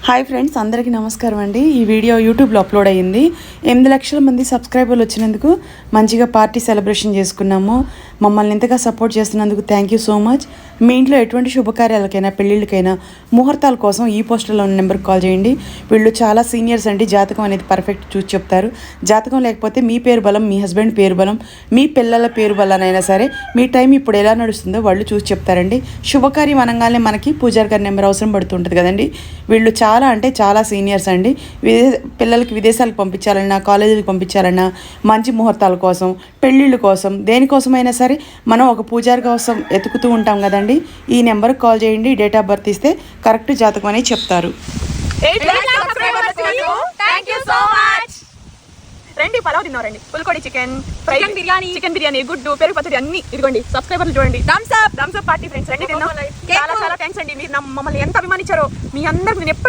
Hi friends, అందరికీ నమస్కారం అండి. ఈ వీడియో యూట్యూబ్లో అప్లోడ్ అయ్యింది. 8 లక్షల మంది సబ్స్క్రైబర్లు వచ్చినందుకు మంచిగా పార్టీ సెలబ్రేషన్ చేసుకున్నాము. మమ్మల్ని ఇంతగా సపోర్ట్ చేస్తున్నందుకు థ్యాంక్ యూ సో మచ్. మీ ఇంట్లో ఎటువంటి శుభకార్యాలకైనా పెళ్ళిళ్ళకైనా ముహూర్తాల కోసం ఈ పోస్టర్లో ఉన్న నెంబర్కి కాల్ చేయండి. వీళ్ళు చాలా సీనియర్స్ అండి. జాతకం అనేది పర్ఫెక్ట్ చూసి చెప్తారు. జాతకం లేకపోతే మీ పేరు బలం, మీ హస్బెండ్ పేరు బలం, మీ పిల్లల పేరు బలనైనా సరే మీ టైం ఇప్పుడు ఎలా నడుస్తుందో వాళ్ళు చూసి చెప్తారండి. శుభకార్యం అనగానే మనకి పూజారి గారి నెంబర్ అవసరం పడుతుంటుంది కదండి. వీళ్ళు చాలా అంటే చాలా సీనియర్స్ అండి. పిల్లలకి విదేశాలకు పంపించాలన్నా, కాలేజీలకు పంపించాలన్నా, మంచి ముహూర్తాల కోసం, పెళ్ళిళ్ళ కోసం, దేనికోసమైనా సరే మనం ఒక పూజారి కోసం ఎతుకుతూ ఉంటాం కదండి. ఈ నెంబర్కి కాల్ చేయండి. డేట్ ఆఫ్ బర్త్ ఇస్తే కరెక్ట్ జాతకం అనేది చెప్తారు. రండి, పలావ్ తిన్నారండి, పుల్కోడి చికెన్ ఫ్రై, చికెన్ బిర్యానీ, గుడ్డు, పెరుగు పచ్చడి అన్ని ఇదిగోండి. సబ్స్క్రైబర్లు చూడండి. థమ్స్ అప్ పార్టీ ఫ్రెండ్స్, రండి తిన్నాం. చాలా చాలా థ్యాంక్స్ అండి. మీరు మమ్మల్ని ఎంత అభిమానించారో మీ అందరికి నేను ఎప్పుడు